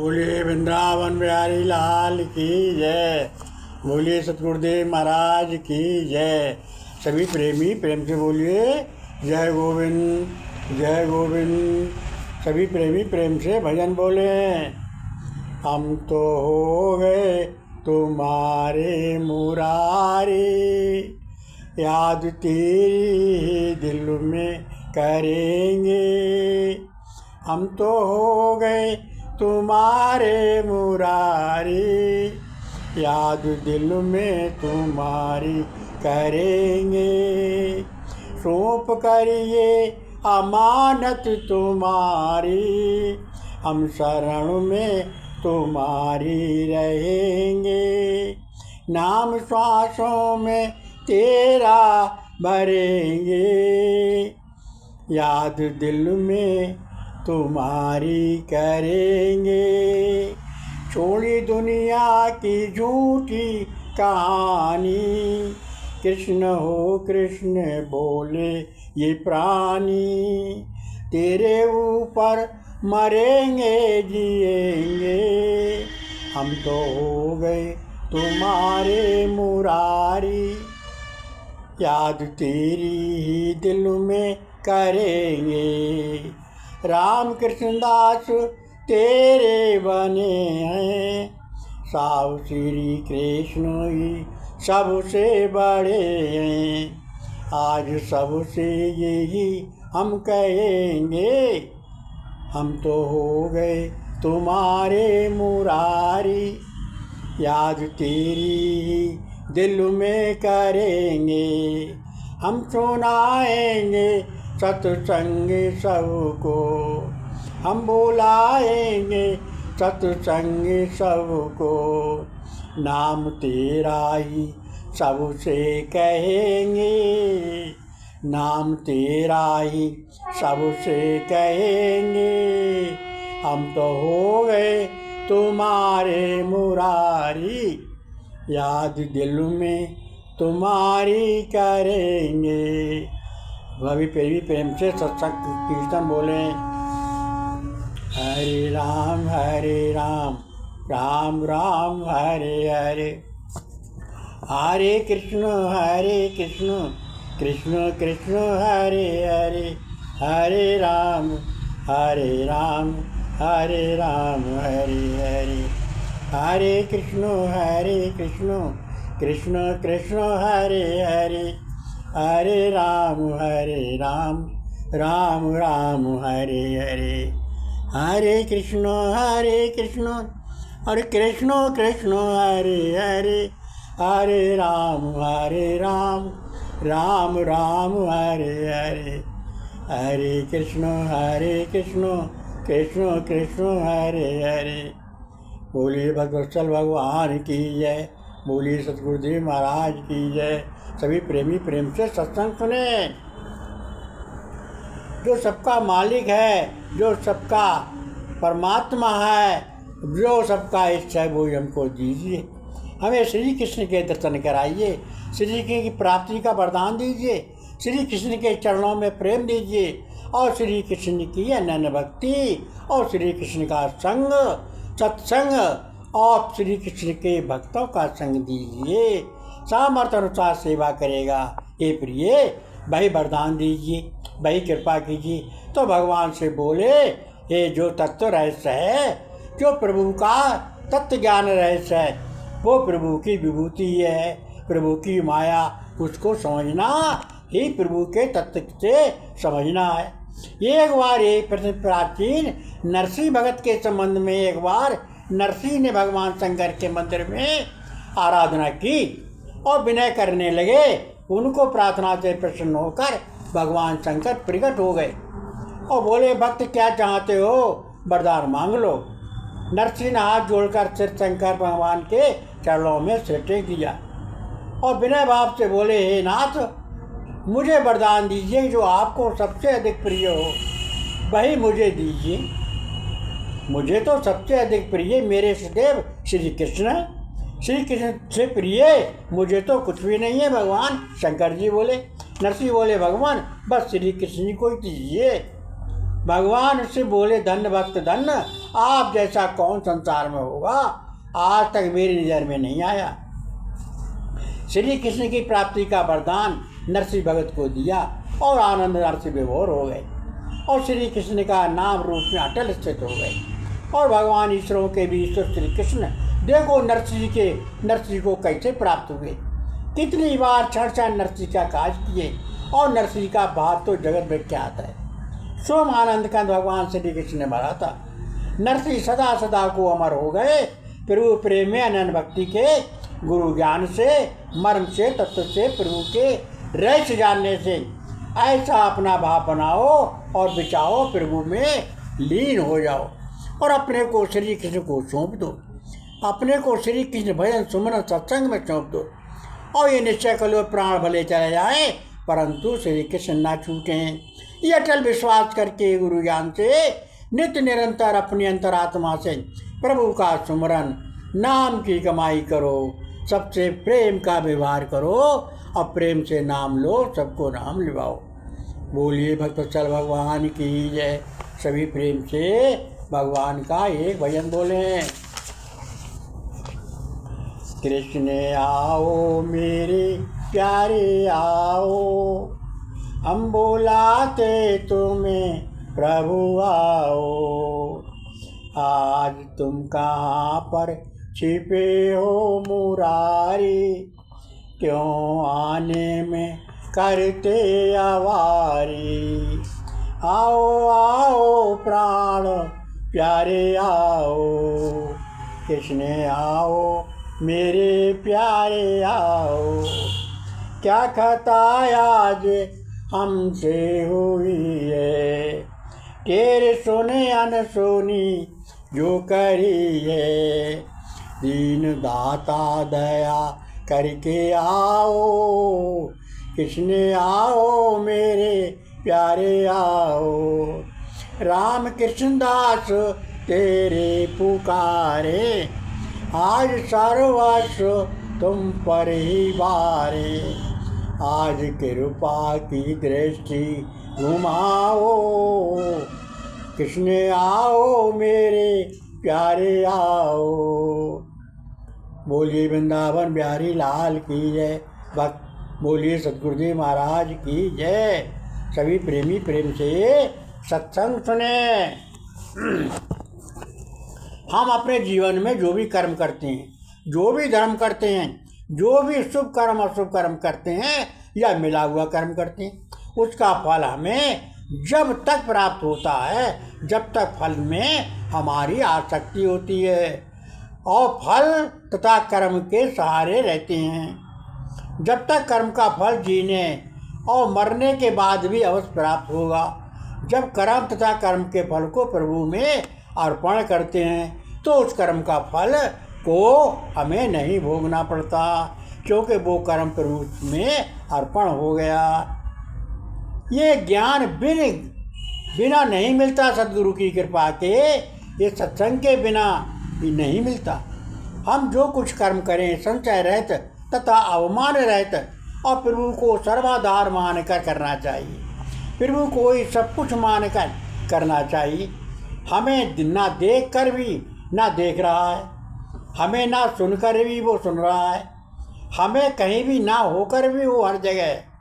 बोलिए वृंदावन बिहारी लाल की जय। बोलिए सतगुरुदेव महाराज की जय। सभी प्रेमी प्रेम से बोलिए जय गोविंद जय गोविंद। सभी प्रेमी प्रेम से भजन बोले। हम तो हो गए तुम्हारे मुरारी, याद तेरी दिल में करेंगे। हम तो हो गए तुम्हारे मुरारी, याद दिल में तुम्हारी करेंगे। सौंप करिए अमानत तुम्हारी, हम शरण में तुम्हारी रहेंगे। नाम श्वासों में तेरा भरेंगे, याद दिल में तुम्हारी करेंगे। छोड़ी दुनिया की झूठी कहानी, कृष्ण हो कृष्ण बोले ये प्राणी। तेरे ऊपर मरेंगे जिएंगे, हम तो हो गए तुम्हारे मुरारी, याद तेरी ही दिल में करेंगे। राम कृष्ण दास तेरे बने हैं, साव श्री कृष्ण ही सबसे बड़े हैं। आज सबसे यही हम कहेंगे, हम तो हो गए तुम्हारे मुरारी, याद तेरी दिल में करेंगे। हम सुनाएंगे सत्संग सबको, हम बुलाएंगे सत्संग सबको। नाम तेरा ही सबसे कहेंगे, नाम तेरा ही सबसे कहेंगे। हम तो हो गए तुम्हारे मुरारी, याद दिल में तुम्हारी करेंगे। भाभी प्रेमी प्रेम से सत्संग कीर्तन बोले। हरे राम राम राम हरे हरे, हरे कृष्ण कृष्ण कृष्ण हरे हरे। हरे राम हरे राम हरे हरे। हरे कृष्ण कृष्ण कृष्ण हरे हरे। हरे राम राम राम हरे हरे। हरे कृष्ण और कृष्ण कृष्ण हरे हरे। हरे राम राम राम हरे हरे। हरे कृष्ण कृष्ण कृष्ण हरे हरे। बोलिए भगवत्सल भगवान की जय। बोलिए सतगुरुदेव महाराज की जय। सभी प्रेमी प्रेम से सत्संग सुने। जो सबका मालिक है, जो सबका परमात्मा है, जो सबका इष्ट है, वो हमको दीजिए। हमें श्री कृष्ण के दर्शन कराइए, श्री कृष्ण की प्राप्ति का वरदान दीजिए, श्री कृष्ण के चरणों में प्रेम दीजिए, और श्री कृष्ण की अनन्य भक्ति और श्री कृष्ण का संग सत्संग और श्री कृष्ण के भक्तों का संग दीजिए। सामर्थ्य अनुसार सेवा करेगा। हे प्रिय, भाई वरदान दीजिए, भाई कृपा कीजिए। तो भगवान से बोले, ये जो तत्व रहस्य है, जो प्रभु का तत्व ज्ञान रहस्य है, वो प्रभु की विभूति है, प्रभु की माया, उसको समझना ही प्रभु के तत्व से समझना है। एक बार एक प्राचीन नरसिंह भगत के संबंध में एक बार नरसिंह ने भगवान शंकर के मंदिर में आराधना की और विनय करने लगे। उनको प्रार्थना से प्रसन्न होकर भगवान शंकर प्रकट हो गए और बोले, भक्त क्या चाहते हो, वरदान मांग लो। नरसिंह ने हाथ जोड़कर सिर शंकर भगवान के चरणों में सिर टेक दिया और विनय भाव से बोले, हे नाथ, मुझे वरदान दीजिए, जो आपको सबसे अधिक प्रिय हो वही मुझे दीजिए। मुझे तो सबसे अधिक प्रिय मेरे सदैव श्री कृष्ण है। श्री कृष्ण से प्रिय मुझे तो कुछ भी नहीं है भगवान। शंकर जी बोले, नरसिंह बोले, भगवान बस श्री कृष्ण को ही दीजिए। भगवान उससे बोले, धन्य भक्त धन्य, आप जैसा कौन संसार में होगा, आज तक मेरी नज़र में नहीं आया। श्री कृष्ण की प्राप्ति का वरदान नरसिंह भगत को दिया और आनंद नरसिंह विभोर हो गए और श्री कृष्ण का नाम रूप में अटल स्थित हो गए। और भगवान ईश्वरों के भी ईश्वर श्री कृष्ण देखो नरसिंह को कैसे प्राप्त हुए, कितनी बार क्षण नरसिंह का काज किए और नरसिंह का भाव तो जगत विख्यात है। सोम आनंद का भगवान श्री कृष्ण ने भरा था। नरसिंह सदा सदा को अमर हो गए। प्रभु प्रेम में अनन्य भक्ति के, गुरु ज्ञान से, मर्म से, तत्व से, प्रभु के रहस्य जानने से ऐसा अपना भाव बनाओ और बिचाओ, प्रभु में लीन हो जाओ और अपने को श्री कृष्ण को सौंप दो। अपने को श्री कृष्ण भजन सुमन सत्संग में सौंप दो और ये निश्चय कर लो प्राण भले चले जाए परंतु श्री कृष्ण ना छूटें। ये अटल विश्वास करके गुरु ज्ञान से नित्य निरंतर अपनी अंतरात्मा से प्रभु का सुमरन, नाम की कमाई करो, सबसे प्रेम का व्यवहार करो और प्रेम से नाम लो, सबको नाम लिवाओ। बोलिए भक्तवत्सल भगवान की जय। सभी प्रेम से भगवान का एक भजन बोलें। कृष्ण आओ मेरे प्यारे आओ, हम बुलाते तुम्हें प्रभु आओ। आज तुम कहाँ पर छिपे हो मुरारी, क्यों आने में करते आवारी। आओ आओ प्राण प्यारे आओ, कृष्ण आओ मेरे प्यारे आओ। क्या खता आज हमसे हुई है, तेरे सुने अनसुनी जो करी है। दीन दाता दया करके आओ, कृष्ण आओ मेरे प्यारे आओ। राम कृष्ण दास तेरे पुकारे, आज सर्वस्व तुम पर ही बारे। आज कृपा की दृष्टि घुमाओ, कृष्ण आओ मेरे प्यारे आओ। बोलिए वृंदावन बिहारी लाल की जय। भक्त बोलिए सतगुरुदेव महाराज की जय। सभी प्रेमी प्रेम से सत्संग सुने। हम अपने जीवन में जो भी कर्म करते हैं, जो भी धर्म करते हैं, जो भी शुभ कर्म अशुभ कर्म करते हैं या मिला हुआ कर्म करते हैं, उसका फल हमें जब तक प्राप्त होता है जब तक फल में हमारी आसक्ति होती है और फल तथा कर्म के सहारे रहते हैं। जब तक कर्म का फल जीने और मरने के बाद भी अवश्य प्राप्त होगा। जब कर्म तथा कर्म के फल को प्रभु में अर्पण करते हैं तो उस कर्म का फल को हमें नहीं भोगना पड़ता, क्योंकि वो कर्म प्रभु में अर्पण हो गया। ये ज्ञान बिना नहीं मिलता सद्गुरु की कृपा के, ये सत्संग के बिना भी नहीं मिलता। हम जो कुछ कर्म करें संचय रहित तथा अवमान रहित और प्रभु को सर्वाधार मानकर करना चाहिए। प्रभु को ही सब कुछ मानकर करना चाहिए। हमें ना देख कर भी ना देख रहा है, हमें ना सुनकर भी वो सुन रहा है, हमें कहीं भी ना होकर भी वो हर जगह है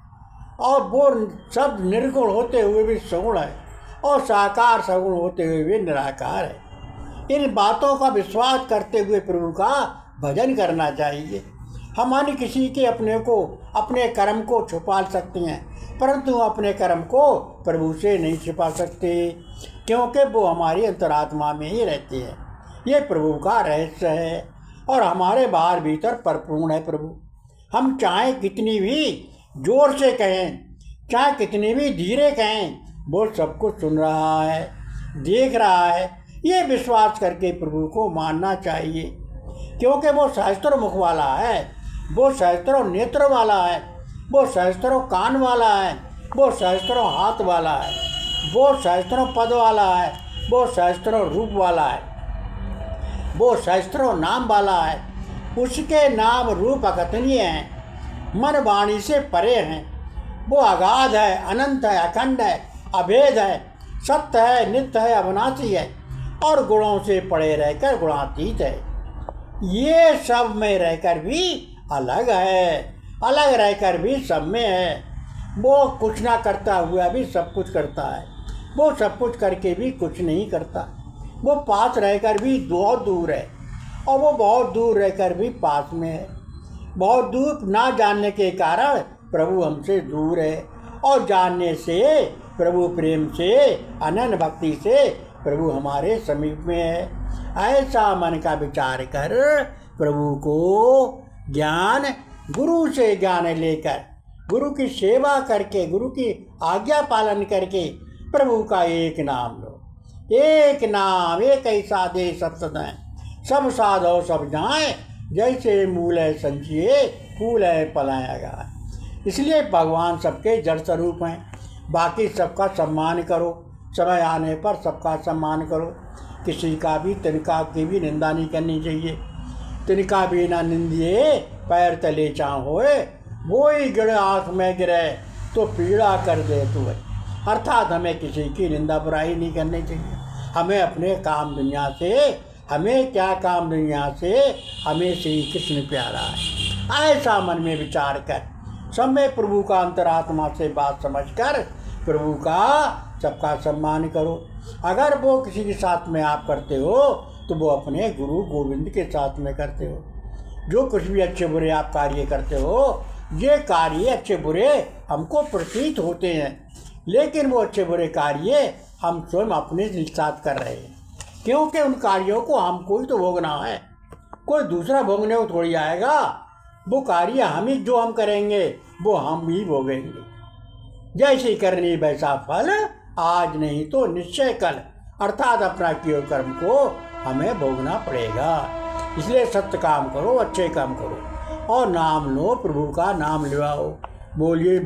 और वो सब निर्गुण होते हुए भी सगुण है और साकार सगुण होते हुए भी निराकार है। इन बातों का विश्वास करते हुए प्रभु का भजन करना चाहिए। हम अन्य किसी के अपने कर्म को छुपा सकते हैं परंतु अपने कर्म को प्रभु से नहीं छिपा सकते, क्योंकि वो हमारी अंतरात्मा में ही रहते हैं। ये प्रभु का रहस्य है और हमारे बाहर भीतर परिपूर्ण है प्रभु। हम चाहे कितनी भी जोर से कहें, चाहे कितनी भी धीरे कहें, वो सब कुछ सुन रहा है, देख रहा है। ये विश्वास करके प्रभु को मानना चाहिए, क्योंकि वो सहस्त्रों मुख वाला है, वो सहस्त्रों नेत्र वाला है, वो सहस्त्रों कान वाला है, वो सहस्त्रों हाथ वाला है, वो सहस्त्रों पद वाला है, वो सहस्त्रों रूप वाला है, वो सहस्त्रों नाम वाला है। उसके नाम रूप अकथनीय हैं, मन वाणी से परे हैं। वो अगाध है, अनंत है, अखंड है, अभेद है, सत्य है, नित्य है, अविनाशी है। और गुणों से पड़े रहकर गुणातीत है। ये सब में रहकर भी अलग है, अलग रहकर भी सब में है। वो कुछ ना करता हुआ भी सब कुछ करता है, वो सब कुछ करके भी कुछ नहीं करता। वो पास रहकर भी बहुत दूर है और वो बहुत दूर रहकर भी पास में है। बहुत दूर ना जानने के कारण प्रभु हमसे दूर है, और जानने से प्रभु प्रेम से, अनन्य भक्ति से प्रभु हमारे समीप में है। ऐसा मन का विचार कर प्रभु को ज्ञान, गुरु से ज्ञान लेकर, गुरु की सेवा करके, गुरु की आज्ञा पालन करके प्रभु का एक नाम लो। एक नाम, एक ऐसा दे सब सदाएं, सब साधो सब जाए, जैसे मूल है संचिए, फूल है पलाएगा। इसलिए भगवान सबके जड़ स्वरूप हैं। बाकी सबका सम्मान करो, समय आने पर सबका सम्मान करो। किसी का भी तिनका की भी निंदा नहीं करनी चाहिए। तिनका भी ना निंदिए, पैर तले होए, वो ही गिर आँख में गिरे तो पीड़ा कर दे तू। अर्थात हमें किसी की निंदा बुराई नहीं करनी चाहिए। हमें अपने काम दुनिया से, हमें क्या काम दुनिया से, हमें श्री कृष्ण प्यारा है। ऐसा मन में विचार कर सब में प्रभु का अंतरात्मा से बात समझकर प्रभु का सबका सम्मान करो। अगर वो किसी के साथ में आप करते हो तो वो अपने गुरु गोविंद के साथ में करते हो। जो कुछ भी अच्छे बुरे आप कार्य करते हो, ये कार्य अच्छे बुरे हमको प्रतीत होते हैं, लेकिन वो अच्छे बुरे कार्य हम स्वयं अपने साथ कर रहे हैं, क्योंकि उन कार्यों को हमको ही तो भोगना है। कोई दूसरा भोगने को थोड़ी आएगा। वो कार्य हम ही जो हम करेंगे वो हम ही भोगेंगे। जैसे करनी वैसा फल, आज नहीं तो निश्चय कल। अर्थात अपना किए कर्म को हमें भोगना पड़ेगा। इसलिए सत्य काम करो, अच्छे काम करो और नाम लो, प्रभु का नाम लिवाओ। बोलिए।